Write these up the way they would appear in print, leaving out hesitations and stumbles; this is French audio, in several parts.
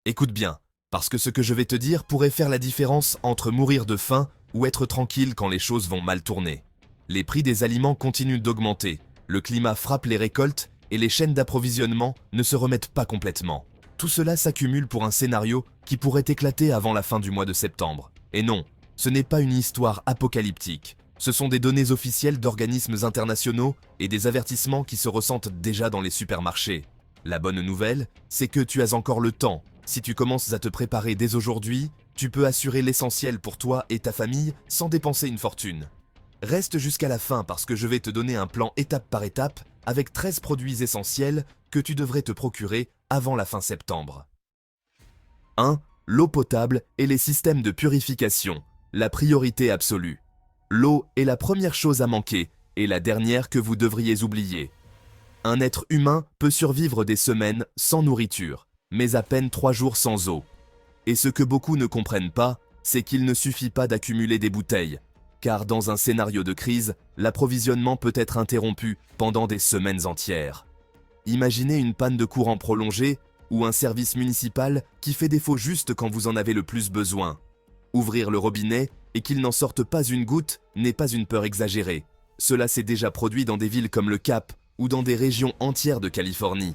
Écoute bien, parce que ce que je vais te dire pourrait faire la différence entre mourir de faim ou être tranquille quand les choses vont mal tourner. Les prix des aliments continuent d'augmenter, le climat frappe les récoltes et les chaînes d'approvisionnement ne se remettent pas complètement. Tout cela s'accumule pour un scénario qui pourrait éclater avant la fin du mois de septembre. Et non, ce n'est pas une histoire apocalyptique. Ce sont des données officielles d'organismes internationaux et des avertissements qui se ressentent déjà dans les supermarchés. La bonne nouvelle, c'est que tu as encore le temps. Si tu commences à te préparer dès aujourd'hui, tu peux assurer l'essentiel pour toi et ta famille sans dépenser une fortune. Reste jusqu'à la fin parce que je vais te donner un plan étape par étape avec 13 produits essentiels que tu devrais te procurer avant la fin septembre. 1. L'eau potable et les systèmes de purification, la priorité absolue. L'eau est la première chose à manquer et la dernière que vous devriez oublier. Un être humain peut survivre des semaines sans nourriture, mais à peine 3 jours sans eau. Et ce que beaucoup ne comprennent pas, c'est qu'il ne suffit pas d'accumuler des bouteilles, car dans un scénario de crise, l'approvisionnement peut être interrompu pendant des semaines entières. Imaginez une panne de courant prolongée ou un service municipal qui fait défaut juste quand vous en avez le plus besoin. Ouvrir le robinet et qu'il n'en sorte pas une goutte n'est pas une peur exagérée. Cela s'est déjà produit dans des villes comme le Cap ou dans des régions entières de Californie.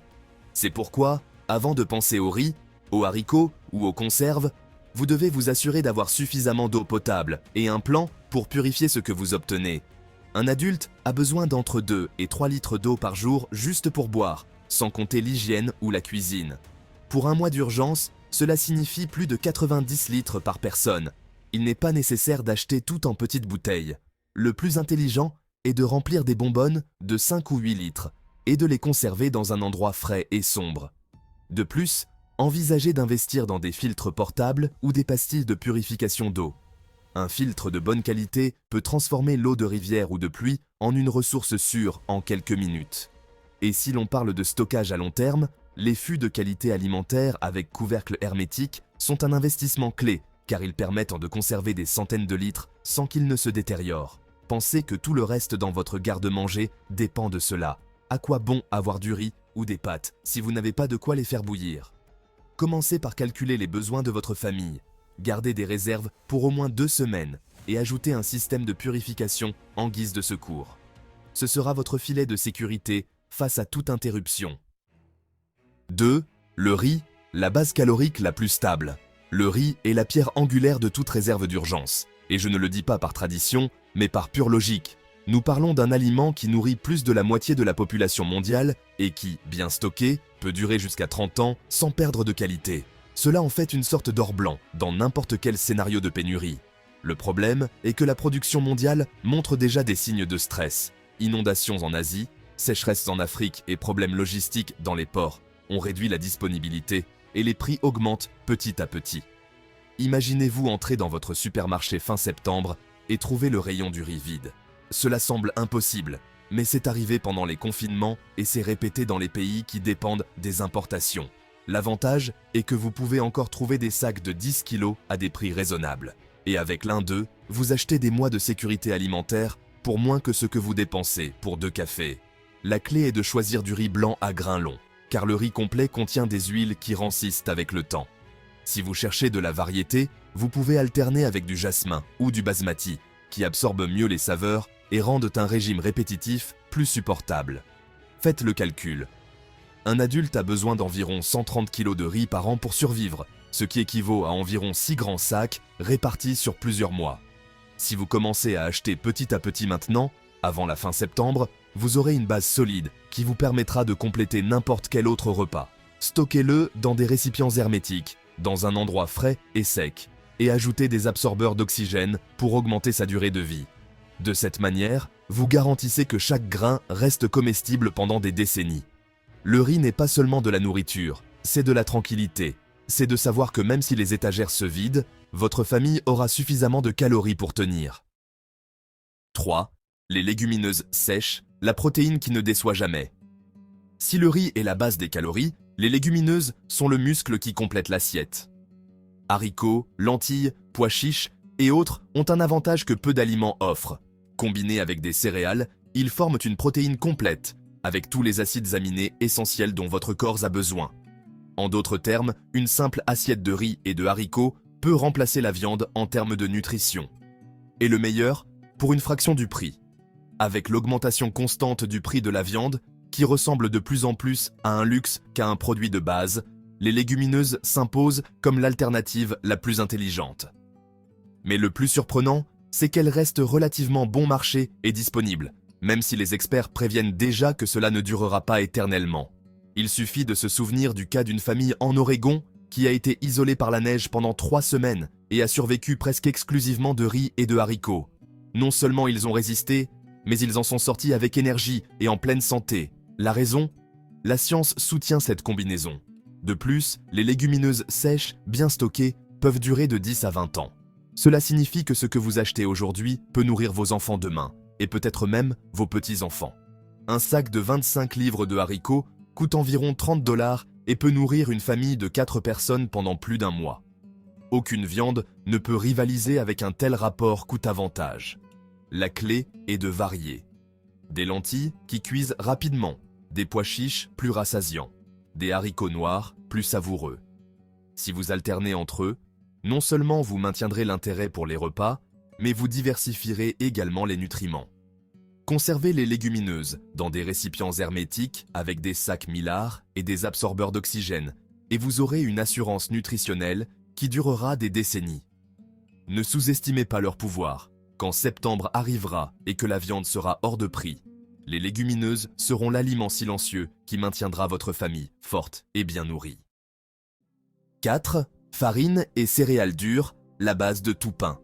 C'est pourquoi, avant de penser au riz, aux haricots ou aux conserves, vous devez vous assurer d'avoir suffisamment d'eau potable et un plan pour purifier ce que vous obtenez. Un adulte a besoin d'entre 2 et 3 litres d'eau par jour juste pour boire, sans compter l'hygiène ou la cuisine. Pour un mois d'urgence, cela signifie plus de 90 litres par personne. Il n'est pas nécessaire d'acheter tout en petites bouteilles. Le plus intelligent est de remplir des bonbonnes de 5 ou 8 litres et de les conserver dans un endroit frais et sombre. De plus, envisagez d'investir dans des filtres portables ou des pastilles de purification d'eau. Un filtre de bonne qualité peut transformer l'eau de rivière ou de pluie en une ressource sûre en quelques minutes. Et si l'on parle de stockage à long terme, les fûts de qualité alimentaire avec couvercle hermétique sont un investissement clé car ils permettent de conserver des centaines de litres sans qu'ils ne se détériorent. Pensez que tout le reste dans votre garde-manger dépend de cela. À quoi bon avoir du riz ou des pâtes si vous n'avez pas de quoi les faire bouillir? Commencez par calculer les besoins de votre famille. Gardez des réserves pour au moins 2 semaines et ajoutez un système de purification en guise de secours. Ce sera votre filet de sécurité face à toute interruption. 2. Le riz, la base calorique la plus stable. Le riz est la pierre angulaire de toute réserve d'urgence. Et je ne le dis pas par tradition, mais par pure logique. Nous parlons d'un aliment qui nourrit plus de la moitié de la population mondiale et qui, bien stocké, peut durer jusqu'à 30 ans sans perdre de qualité. Cela en fait une sorte d'or blanc dans n'importe quel scénario de pénurie. Le problème est que la production mondiale montre déjà des signes de stress. Inondations en Asie, sécheresse en Afrique et problèmes logistiques dans les ports ont réduit la disponibilité et les prix augmentent petit à petit. Imaginez-vous entrer dans votre supermarché fin septembre et trouver le rayon du riz vide. Cela semble impossible, mais c'est arrivé pendant les confinements et c'est répété dans les pays qui dépendent des importations. L'avantage est que vous pouvez encore trouver des sacs de 10 kg à des prix raisonnables. Et avec l'un d'eux, vous achetez des mois de sécurité alimentaire pour moins que ce que vous dépensez pour 2 cafés. La clé est de choisir du riz blanc à grains longs, car le riz complet contient des huiles qui rancissent avec le temps. Si vous cherchez de la variété, vous pouvez alterner avec du jasmin ou du basmati, qui absorbent mieux les saveurs et rendent un régime répétitif plus supportable. Faites le calcul. Un adulte a besoin d'environ 130 kg de riz par an pour survivre, ce qui équivaut à environ 6 grands sacs répartis sur plusieurs mois. Si vous commencez à acheter petit à petit maintenant, avant la fin septembre, vous aurez une base solide qui vous permettra de compléter n'importe quel autre repas. Stockez-le dans des récipients hermétiques, dans un endroit frais et sec, et ajoutez des absorbeurs d'oxygène pour augmenter sa durée de vie. De cette manière, vous garantissez que chaque grain reste comestible pendant des décennies. Le riz n'est pas seulement de la nourriture, c'est de la tranquillité. C'est de savoir que même si les étagères se vident, votre famille aura suffisamment de calories pour tenir. 3. Les légumineuses sèches, la protéine qui ne déçoit jamais. Si le riz est la base des calories, les légumineuses sont le muscle qui complète l'assiette. Haricots, lentilles, pois chiches et autres ont un avantage que peu d'aliments offrent. Combinés avec des céréales, ils forment une protéine complète, avec tous les acides aminés essentiels dont votre corps a besoin. En d'autres termes, une simple assiette de riz et de haricots peut remplacer la viande en termes de nutrition. Et le meilleur, pour une fraction du prix. Avec l'augmentation constante du prix de la viande, qui ressemble de plus en plus à un luxe qu'à un produit de base, les légumineuses s'imposent comme l'alternative la plus intelligente. Mais le plus surprenant, c'est qu'elles restent relativement bon marché et disponibles, même si les experts préviennent déjà que cela ne durera pas éternellement. Il suffit de se souvenir du cas d'une famille en Oregon qui a été isolée par la neige pendant 3 semaines et a survécu presque exclusivement de riz et de haricots. Non seulement ils ont résisté, mais ils en sont sortis avec énergie et en pleine santé. La raison ? La science soutient cette combinaison. De plus, les légumineuses sèches, bien stockées, peuvent durer de 10 à 20 ans. Cela signifie que ce que vous achetez aujourd'hui peut nourrir vos enfants demain, et peut-être même vos petits-enfants. Un sac de 25 livres de haricots coûte environ 30 $ et peut nourrir une famille de 4 personnes pendant plus d'1 mois. Aucune viande ne peut rivaliser avec un tel rapport coût-avantage. La clé est de varier. Des lentilles qui cuisent rapidement, des pois chiches plus rassasiants, des haricots noirs plus savoureux. Si vous alternez entre eux, non seulement vous maintiendrez l'intérêt pour les repas, mais vous diversifierez également les nutriments. Conservez les légumineuses dans des récipients hermétiques avec des sacs millards et des absorbeurs d'oxygène, et vous aurez une assurance nutritionnelle qui durera des décennies. Ne sous-estimez pas leur pouvoir. Quand septembre arrivera et que la viande sera hors de prix, les légumineuses seront l'aliment silencieux qui maintiendra votre famille forte et bien nourrie. 4. Farine et céréales dures, la base de tout pain.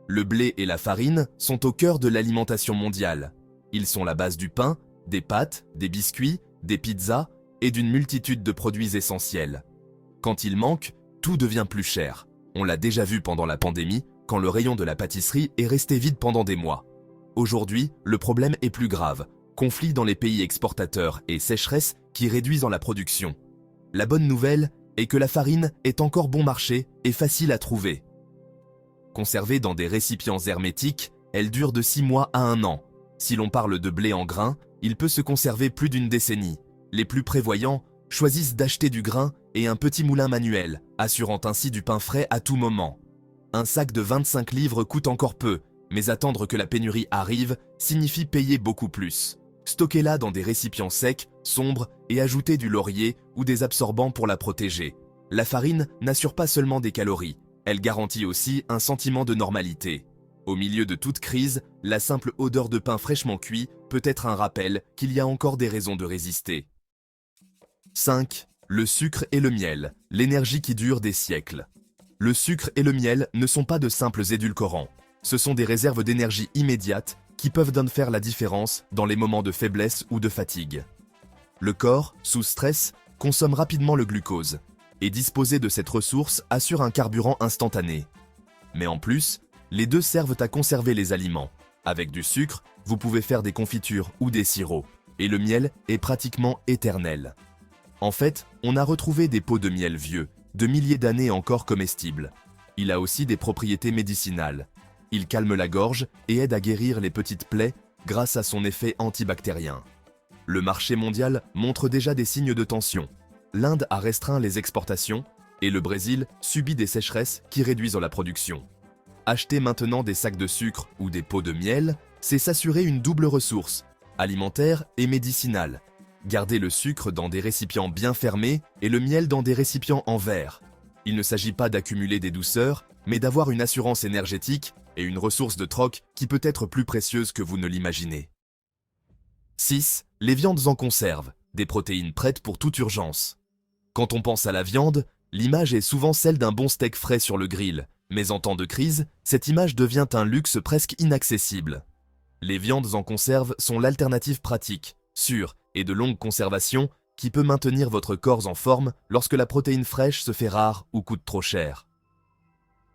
Le blé et la farine sont au cœur de l'alimentation mondiale. Ils sont la base du pain, des pâtes, des biscuits, des pizzas et d'une multitude de produits essentiels. Quand il manque, tout devient plus cher. On l'a déjà vu pendant la pandémie, quand le rayon de la pâtisserie est resté vide pendant des mois. Aujourd'hui, le problème est plus grave. Conflits dans les pays exportateurs et sécheresse qui réduisent la production. La bonne nouvelle est que la farine est encore bon marché et facile à trouver. Conservée dans des récipients hermétiques, elle dure de 6 mois à 1 an. Si l'on parle de blé en grains, il peut se conserver plus d'une décennie. Les plus prévoyants choisissent d'acheter du grain et un petit moulin manuel, assurant ainsi du pain frais à tout moment. Un sac de 25 livres coûte encore peu, mais attendre que la pénurie arrive signifie payer beaucoup plus. Stockez-la dans des récipients secs, sombres et ajoutez du laurier ou des absorbants pour la protéger. La farine n'assure pas seulement des calories, elle garantit aussi un sentiment de normalité. Au milieu de toute crise, la simple odeur de pain fraîchement cuit peut être un rappel qu'il y a encore des raisons de résister. 5. Le sucre et le miel, l'énergie qui dure des siècles. Le sucre et le miel ne sont pas de simples édulcorants. Ce sont des réserves d'énergie immédiates qui peuvent faire la différence dans les moments de faiblesse ou de fatigue. Le corps, sous stress, consomme rapidement le glucose, et disposer de cette ressource assure un carburant instantané. Mais en plus, les deux servent à conserver les aliments. Avec du sucre, vous pouvez faire des confitures ou des sirops, et le miel est pratiquement éternel. En fait, on a retrouvé des pots de miel vieux, de milliers d'années encore comestibles. Il a aussi des propriétés médicinales. Il calme la gorge et aide à guérir les petites plaies grâce à son effet antibactérien. Le marché mondial montre déjà des signes de tension. L'Inde a restreint les exportations et le Brésil subit des sécheresses qui réduisent la production. Acheter maintenant des sacs de sucre ou des pots de miel, c'est s'assurer une double ressource, alimentaire et médicinale. Gardez le sucre dans des récipients bien fermés et le miel dans des récipients en verre. Il ne s'agit pas d'accumuler des douceurs, mais d'avoir une assurance énergétique et une ressource de troc qui peut être plus précieuse que vous ne l'imaginez. 6. Les viandes en conserve, des protéines prêtes pour toute urgence. Quand on pense à la viande, l'image est souvent celle d'un bon steak frais sur le grill, mais en temps de crise, cette image devient un luxe presque inaccessible. Les viandes en conserve sont l'alternative pratique, sûre et de longue conservation qui peut maintenir votre corps en forme lorsque la protéine fraîche se fait rare ou coûte trop cher.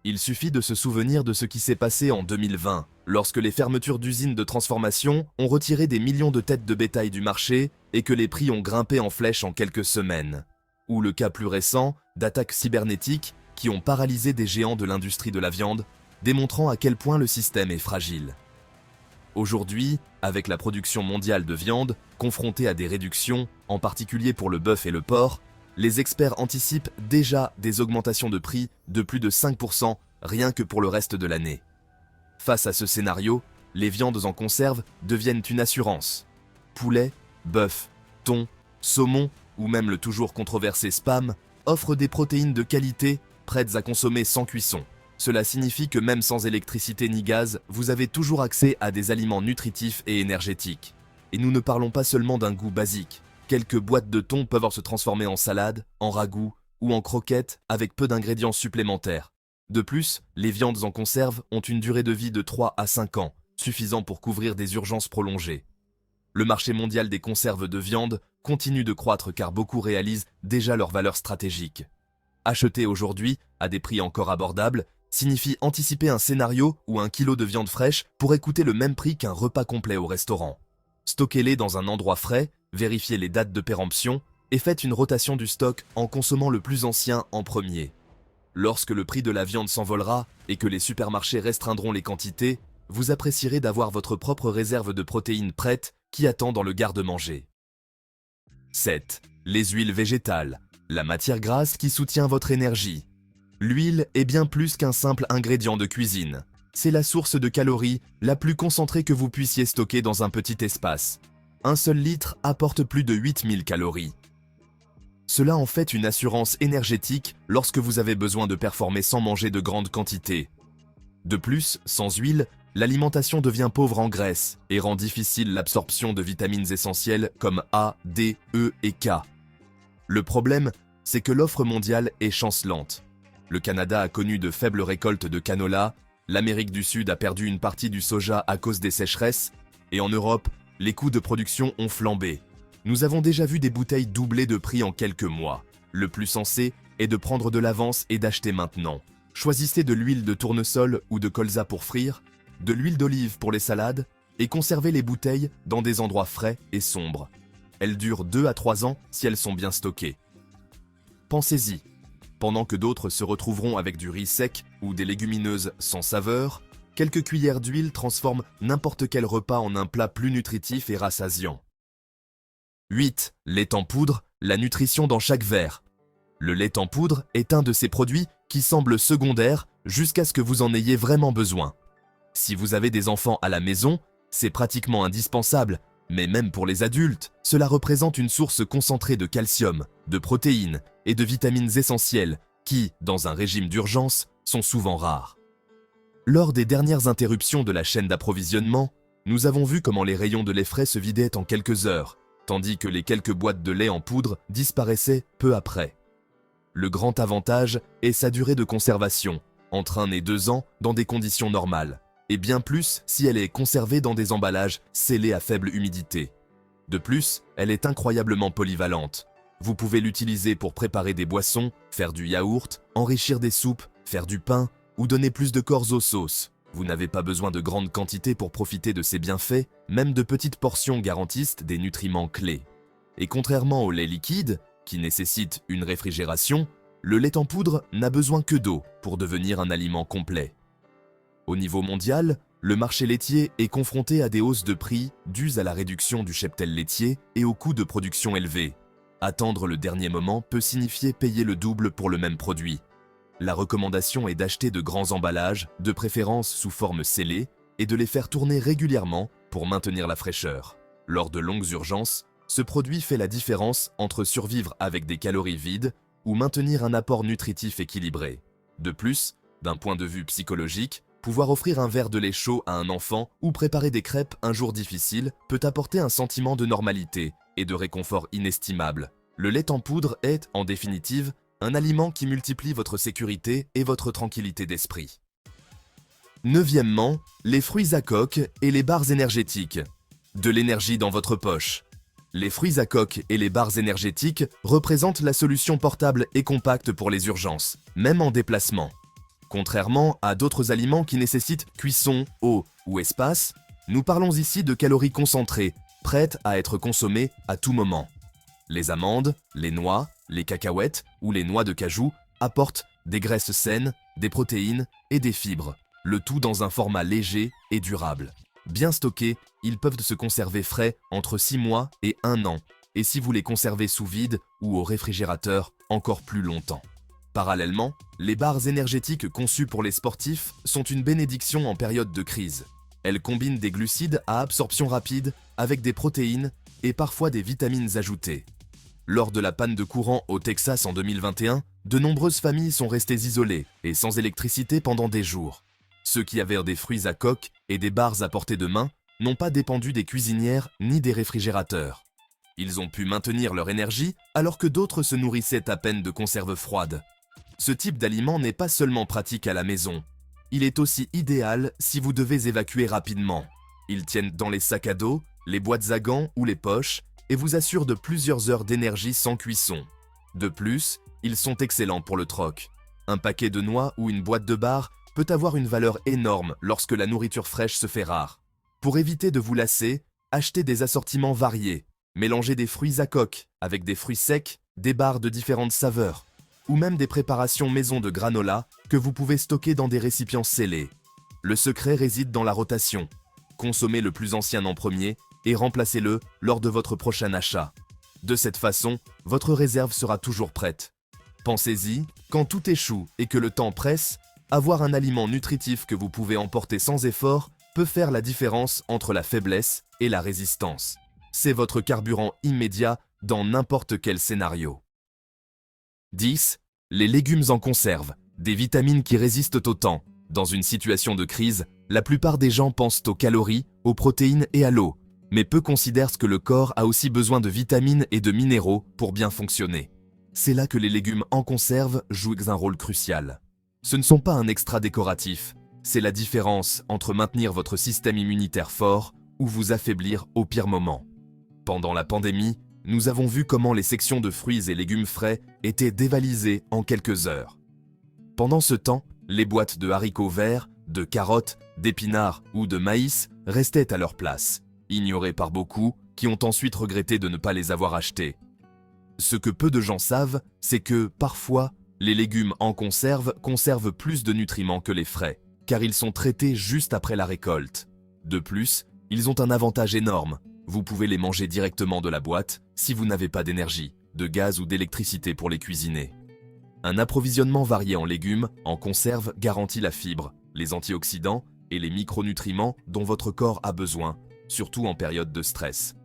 Il suffit de se souvenir de ce qui s'est passé en 2020, lorsque les fermetures d'usines de transformation ont retiré des millions de têtes de bétail du marché et que les prix ont grimpé en flèche en quelques semaines. Ou le cas plus récent d'attaques cybernétiques qui ont paralysé des géants de l'industrie de la viande, démontrant à quel point le système est fragile. Aujourd'hui, avec la production mondiale de viande, confrontée à des réductions, en particulier pour le bœuf et le porc, les experts anticipent déjà des augmentations de prix de plus de 5% rien que pour le reste de l'année. Face à ce scénario, les viandes en conserve deviennent une assurance. Poulet, bœuf, thon, saumon ou même le toujours controversé spam offrent des protéines de qualité prêtes à consommer sans cuisson. Cela signifie que même sans électricité ni gaz, vous avez toujours accès à des aliments nutritifs et énergétiques. Et nous ne parlons pas seulement d'un goût basique. Quelques boîtes de thon peuvent se transformer en salade, en ragoût ou en croquettes avec peu d'ingrédients supplémentaires. De plus, les viandes en conserve ont une durée de vie de 3 à 5 ans, suffisant pour couvrir des urgences prolongées. Le marché mondial des conserves de viande continue de croître car beaucoup réalisent déjà leur valeur stratégique. Acheter aujourd'hui, à des prix encore abordables, signifie anticiper un scénario où un kilo de viande fraîche pourrait coûter le même prix qu'un repas complet au restaurant. Stockez-les dans un endroit frais, vérifiez les dates de péremption et faites une rotation du stock en consommant le plus ancien en premier. Lorsque le prix de la viande s'envolera et que les supermarchés restreindront les quantités, vous apprécierez d'avoir votre propre réserve de protéines prête qui attend dans le garde-manger. 7. Les huiles végétales, la matière grasse qui soutient votre énergie. L'huile est bien plus qu'un simple ingrédient de cuisine. C'est la source de calories la plus concentrée que vous puissiez stocker dans un petit espace. Un seul litre apporte plus de 8000 calories. Cela en fait une assurance énergétique lorsque vous avez besoin de performer sans manger de grandes quantités. De plus, sans huile, l'alimentation devient pauvre en graisse et rend difficile l'absorption de vitamines essentielles comme A, D, E et K. Le problème, c'est que l'offre mondiale est chancelante. Le Canada a connu de faibles récoltes de canola, l'Amérique du Sud a perdu une partie du soja à cause des sécheresses, et en Europe, les coûts de production ont flambé. Nous avons déjà vu des bouteilles doubler de prix en quelques mois. Le plus sensé est de prendre de l'avance et d'acheter maintenant. Choisissez de l'huile de tournesol ou de colza pour frire, de l'huile d'olive pour les salades, et conservez les bouteilles dans des endroits frais et sombres. Elles durent 2 à 3 ans si elles sont bien stockées. Pensez-y. Pendant que d'autres se retrouveront avec du riz sec ou des légumineuses sans saveur, quelques cuillères d'huile transforment n'importe quel repas en un plat plus nutritif et rassasiant. 8. Lait en poudre, la nutrition dans chaque verre. Le lait en poudre est un de ces produits qui semblent secondaires jusqu'à ce que vous en ayez vraiment besoin. Si vous avez des enfants à la maison, c'est pratiquement indispensable, mais même pour les adultes, cela représente une source concentrée de calcium, de protéines et de vitamines essentielles qui, dans un régime d'urgence, sont souvent rares. Lors des dernières interruptions de la chaîne d'approvisionnement, nous avons vu comment les rayons de lait frais se vidaient en quelques heures, tandis que les quelques boîtes de lait en poudre disparaissaient peu après. Le grand avantage est sa durée de conservation, entre 1 et 2 ans dans des conditions normales, et bien plus si elle est conservée dans des emballages scellés à faible humidité. De plus, elle est incroyablement polyvalente. Vous pouvez l'utiliser pour préparer des boissons, faire du yaourt, enrichir des soupes, faire du pain ou donner plus de corps aux sauces. Vous n'avez pas besoin de grandes quantités pour profiter de ses bienfaits, même de petites portions garantissent des nutriments clés. Et contrairement au lait liquide, qui nécessite une réfrigération, le lait en poudre n'a besoin que d'eau pour devenir un aliment complet. Au niveau mondial, le marché laitier est confronté à des hausses de prix dues à la réduction du cheptel laitier et aux coûts de production élevés. Attendre le dernier moment peut signifier payer le double pour le même produit. La recommandation est d'acheter de grands emballages, de préférence sous forme scellée, et de les faire tourner régulièrement pour maintenir la fraîcheur. Lors de longues urgences, ce produit fait la différence entre survivre avec des calories vides ou maintenir un apport nutritif équilibré. De plus, d'un point de vue psychologique, pouvoir offrir un verre de lait chaud à un enfant ou préparer des crêpes un jour difficile peut apporter un sentiment de normalité et de réconfort inestimable. Le lait en poudre est, en définitive, un aliment qui multiplie votre sécurité et votre tranquillité d'esprit. 9e, les fruits à coque et les barres énergétiques. De l'énergie dans votre poche. Les fruits à coque et les barres énergétiques représentent la solution portable et compacte pour les urgences, même en déplacement. Contrairement à d'autres aliments qui nécessitent cuisson, eau ou espace, nous parlons ici de calories concentrées, prêtes à être consommées à tout moment. Les amandes, les noix, les cacahuètes ou les noix de cajou apportent des graisses saines, des protéines et des fibres, le tout dans un format léger et durable. Bien stockés, ils peuvent se conserver frais entre 6 mois et 1 an, et si vous les conservez sous vide ou au réfrigérateur, encore plus longtemps. Parallèlement, les barres énergétiques conçues pour les sportifs sont une bénédiction en période de crise. Elles combinent des glucides à absorption rapide avec des protéines et parfois des vitamines ajoutées. Lors de la panne de courant au Texas en 2021, de nombreuses familles sont restées isolées et sans électricité pendant des jours. Ceux qui avaient des fruits à coque et des barres à portée de main n'ont pas dépendu des cuisinières ni des réfrigérateurs. Ils ont pu maintenir leur énergie alors que d'autres se nourrissaient à peine de conserves froides. Ce type d'aliment n'est pas seulement pratique à la maison, il est aussi idéal si vous devez évacuer rapidement. Ils tiennent dans les sacs à dos, les boîtes à gants ou les poches et vous assurent de plusieurs heures d'énergie sans cuisson. De plus, ils sont excellents pour le troc. Un paquet de noix ou une boîte de barres peut avoir une valeur énorme lorsque la nourriture fraîche se fait rare. Pour éviter de vous lasser, achetez des assortiments variés. Mélangez des fruits à coque avec des fruits secs, des barres de différentes saveurs, ou même des préparations maison de granola que vous pouvez stocker dans des récipients scellés. Le secret réside dans la rotation. Consommez le plus ancien en premier et remplacez-le lors de votre prochain achat. De cette façon, votre réserve sera toujours prête. Pensez-y, quand tout échoue et que le temps presse, avoir un aliment nutritif que vous pouvez emporter sans effort peut faire la différence entre la faiblesse et la résistance. C'est votre carburant immédiat dans n'importe quel scénario. 10. Les légumes en conserve, des vitamines qui résistent au temps. Dans une situation de crise, la plupart des gens pensent aux calories, aux protéines et à l'eau, mais peu considèrent que le corps a aussi besoin de vitamines et de minéraux pour bien fonctionner. C'est là que les légumes en conserve jouent un rôle crucial. Ce ne sont pas un extra décoratif, c'est la différence entre maintenir votre système immunitaire fort ou vous affaiblir au pire moment. Pendant la pandémie, nous avons vu comment les sections de fruits et légumes frais étaient dévalisées en quelques heures. Pendant ce temps, les boîtes de haricots verts, de carottes, d'épinards ou de maïs restaient à leur place, ignorées par beaucoup qui ont ensuite regretté de ne pas les avoir achetés. Ce que peu de gens savent, c'est que, parfois, les légumes en conserve conservent plus de nutriments que les frais, car ils sont traités juste après la récolte. De plus, ils ont un avantage énorme. Vous pouvez les manger directement de la boîte si vous n'avez pas d'énergie, de gaz ou d'électricité pour les cuisiner. Un approvisionnement varié en légumes, en conserve, garantit la fibre, les antioxydants et les micronutriments dont votre corps a besoin, surtout en période de stress.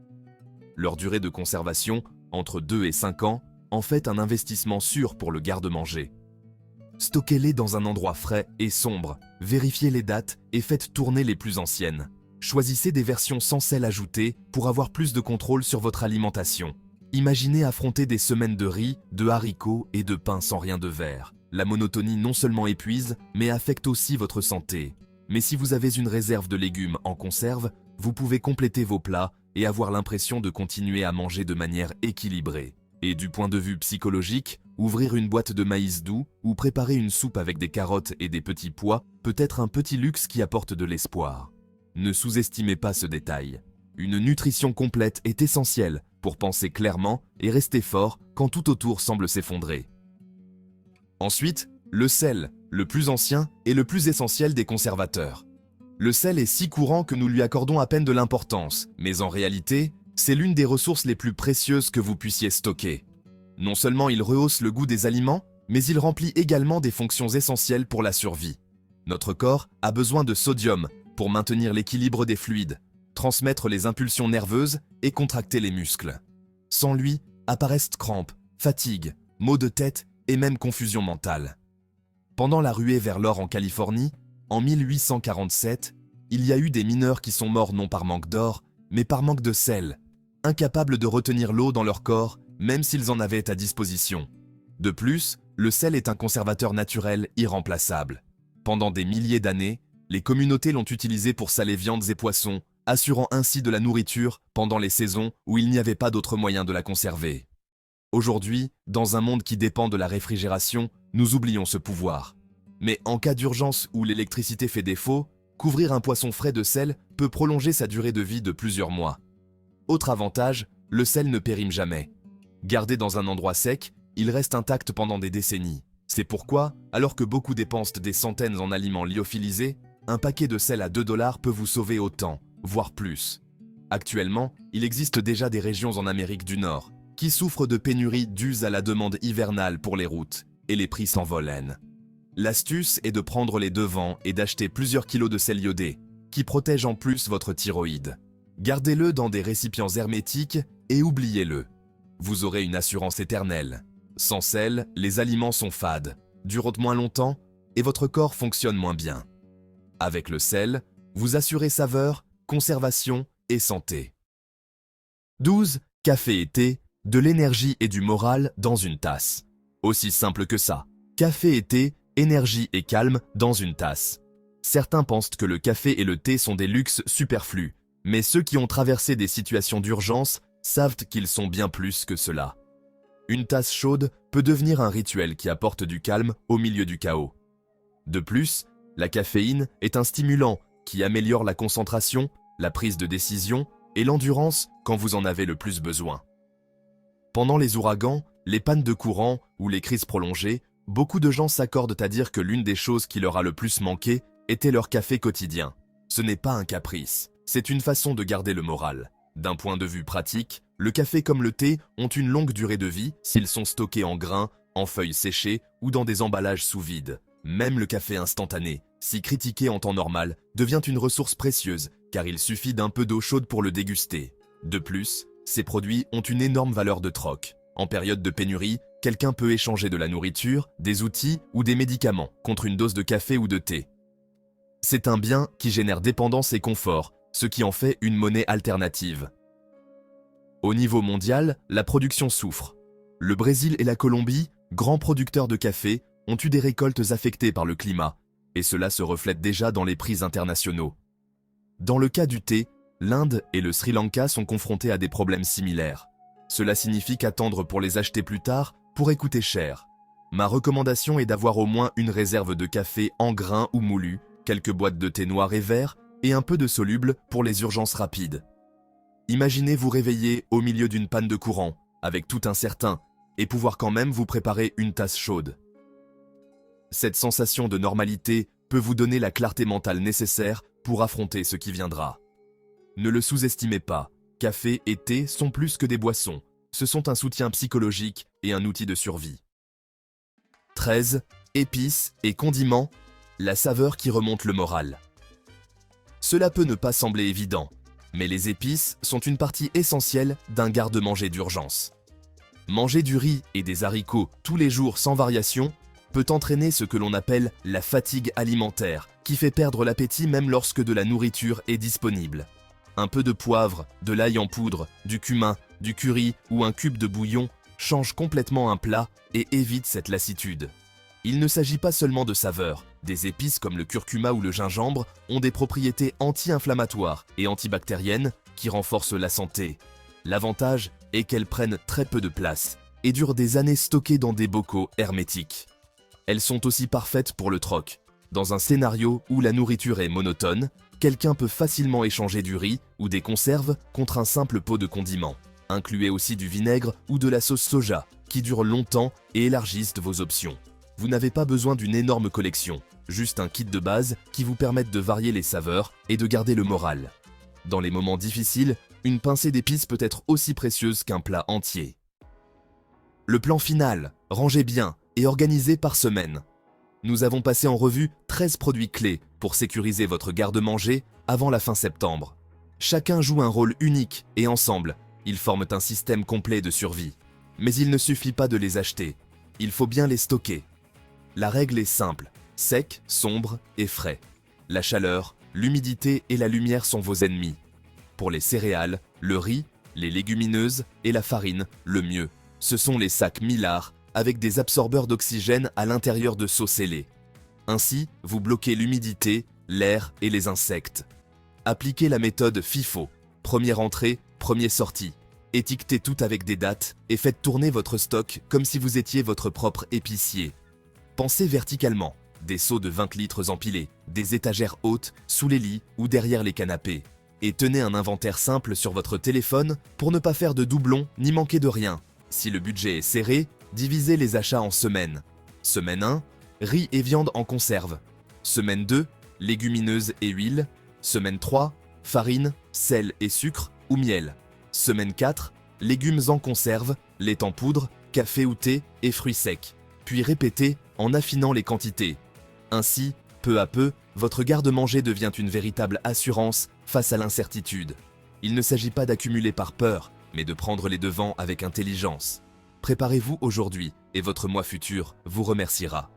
Leur durée de conservation, entre 2 et 5 ans, en fait un investissement sûr pour le garde-manger. Stockez-les dans un endroit frais et sombre, vérifiez les dates et faites tourner les plus anciennes. Choisissez des versions sans sel ajouté pour avoir plus de contrôle sur votre alimentation. Imaginez affronter des semaines de riz, de haricots et de pain sans rien de vert. La monotonie non seulement épuise, mais affecte aussi votre santé. Mais si vous avez une réserve de légumes en conserve, vous pouvez compléter vos plats et avoir l'impression de continuer à manger de manière équilibrée. Et du point de vue psychologique, ouvrir une boîte de maïs doux ou préparer une soupe avec des carottes et des petits pois peut être un petit luxe qui apporte de l'espoir. Ne sous-estimez pas ce détail. Une nutrition complète est essentielle pour penser clairement et rester fort quand tout autour semble s'effondrer. Ensuite, le sel, le plus ancien et le plus essentiel des conservateurs. Le sel est si courant que nous lui accordons à peine de l'importance, mais en réalité, c'est l'une des ressources les plus précieuses que vous puissiez stocker. Non seulement il rehausse le goût des aliments, mais il remplit également des fonctions essentielles pour la survie. Notre corps a besoin de sodium pour maintenir l'équilibre des fluides, transmettre les impulsions nerveuses et contracter les muscles. Sans lui, apparaissent crampes, fatigue, maux de tête et même confusion mentale. Pendant la ruée vers l'or en Californie, en 1847, il y a eu des mineurs qui sont morts non par manque d'or, mais par manque de sel, incapables de retenir l'eau dans leur corps, même s'ils en avaient à disposition. De plus, le sel est un conservateur naturel irremplaçable. Pendant des milliers d'années, les communautés l'ont utilisé pour saler viandes et poissons, assurant ainsi de la nourriture pendant les saisons où il n'y avait pas d'autre moyen de la conserver. Aujourd'hui, dans un monde qui dépend de la réfrigération, nous oublions ce pouvoir. Mais en cas d'urgence où l'électricité fait défaut, couvrir un poisson frais de sel peut prolonger sa durée de vie de plusieurs mois. Autre avantage, le sel ne périme jamais. Gardé dans un endroit sec, il reste intact pendant des décennies. C'est pourquoi, alors que beaucoup dépensent des centaines en aliments lyophilisés, un paquet de sel à $2 peut vous sauver autant, voire plus. Actuellement, il existe déjà des régions en Amérique du Nord qui souffrent de pénuries dues à la demande hivernale pour les routes, et les prix s'envolent. L'astuce est de prendre les devants et d'acheter plusieurs kilos de sel iodé, qui protège en plus votre thyroïde. Gardez-le dans des récipients hermétiques et oubliez-le. Vous aurez une assurance éternelle. Sans sel, les aliments sont fades, durent moins longtemps et votre corps fonctionne moins bien. Avec le sel, vous assurez saveur, conservation et santé. 12. Café et thé, de l'énergie et du moral dans une tasse. Aussi simple que ça. Café et thé, énergie et calme dans une tasse. Certains pensent que le café et le thé sont des luxes superflus, mais ceux qui ont traversé des situations d'urgence savent qu'ils sont bien plus que cela. Une tasse chaude peut devenir un rituel qui apporte du calme au milieu du chaos. De plus, la caféine est un stimulant qui améliore la concentration, la prise de décision et l'endurance quand vous en avez le plus besoin. Pendant les ouragans, les pannes de courant ou les crises prolongées, beaucoup de gens s'accordent à dire que l'une des choses qui leur a le plus manqué était leur café quotidien. Ce n'est pas un caprice, c'est une façon de garder le moral. D'un point de vue pratique, le café comme le thé ont une longue durée de vie s'ils sont stockés en grains, en feuilles séchées ou dans des emballages sous vide. Même le café instantané, si critiqué en temps normal, devient une ressource précieuse car il suffit d'un peu d'eau chaude pour le déguster. De plus, ces produits ont une énorme valeur de troc. En période de pénurie, quelqu'un peut échanger de la nourriture, des outils ou des médicaments contre une dose de café ou de thé. C'est un bien qui génère dépendance et confort, ce qui en fait une monnaie alternative. Au niveau mondial, la production souffre. Le Brésil et la Colombie, grands producteurs de café, ont eu des récoltes affectées par le climat, et cela se reflète déjà dans les prix internationaux. Dans le cas du thé, l'Inde et le Sri Lanka sont confrontés à des problèmes similaires. Cela signifie qu'attendre pour les acheter plus tard pourrait coûter cher. Ma recommandation est d'avoir au moins une réserve de café en grains ou moulu, quelques boîtes de thé noir et vert, et un peu de soluble pour les urgences rapides. Imaginez vous réveiller au milieu d'une panne de courant, avec tout incertain, et pouvoir quand même vous préparer une tasse chaude. Cette sensation de normalité peut vous donner la clarté mentale nécessaire pour affronter ce qui viendra. Ne le sous-estimez pas, café et thé sont plus que des boissons, ce sont un soutien psychologique et un outil de survie. 13. Épices et condiments, la saveur qui remonte le moral. Cela peut ne pas sembler évident, mais les épices sont une partie essentielle d'un garde-manger d'urgence. Manger du riz et des haricots tous les jours sans variation peut entraîner ce que l'on appelle la fatigue alimentaire, qui fait perdre l'appétit même lorsque de la nourriture est disponible. Un peu de poivre, de l'ail en poudre, du cumin, du curry ou un cube de bouillon change complètement un plat et évite cette lassitude. Il ne s'agit pas seulement de saveur. Des épices comme le curcuma ou le gingembre ont des propriétés anti-inflammatoires et antibactériennes qui renforcent la santé. L'avantage est qu'elles prennent très peu de place et durent des années stockées dans des bocaux hermétiques. Elles sont aussi parfaites pour le troc. Dans un scénario où la nourriture est monotone, quelqu'un peut facilement échanger du riz ou des conserves contre un simple pot de condiments. Incluez aussi du vinaigre ou de la sauce soja, qui durent longtemps et élargissent vos options. Vous n'avez pas besoin d'une énorme collection, juste un kit de base qui vous permette de varier les saveurs et de garder le moral. Dans les moments difficiles, une pincée d'épices peut être aussi précieuse qu'un plat entier. Le plan final, rangez bien et organisez par semaine. Nous avons passé en revue 13 produits clés pour sécuriser votre garde-manger avant la fin septembre. Chacun joue un rôle unique et ensemble, ils forment un système complet de survie. Mais il ne suffit pas de les acheter, il faut bien les stocker. La règle est simple, sec, sombre et frais. La chaleur, l'humidité et la lumière sont vos ennemis. Pour les céréales, le riz, les légumineuses et la farine, le mieux, ce sont les sacs Millard avec des absorbeurs d'oxygène à l'intérieur de seaux scellés. Ainsi, vous bloquez l'humidité, l'air et les insectes. Appliquez la méthode FIFO, première entrée, première sortie. Étiquetez tout avec des dates et faites tourner votre stock comme si vous étiez votre propre épicier. Pensez verticalement, des seaux de 20 litres empilés, des étagères hautes, sous les lits ou derrière les canapés. Et tenez un inventaire simple sur votre téléphone pour ne pas faire de doublons ni manquer de rien. Si le budget est serré, divisez les achats en semaines. Semaine 1, riz et viande en conserve. Semaine 2, légumineuses et huile. Semaine 3, farine, sel et sucre. ou miel. Semaine 4, légumes en conserve, lait en poudre, café ou thé et fruits secs. Puis répétez en affinant les quantités. Ainsi, peu à peu, votre garde-manger devient une véritable assurance face à l'incertitude. Il ne s'agit pas d'accumuler par peur, mais de prendre les devants avec intelligence. Préparez-vous aujourd'hui et votre moi futur vous remerciera.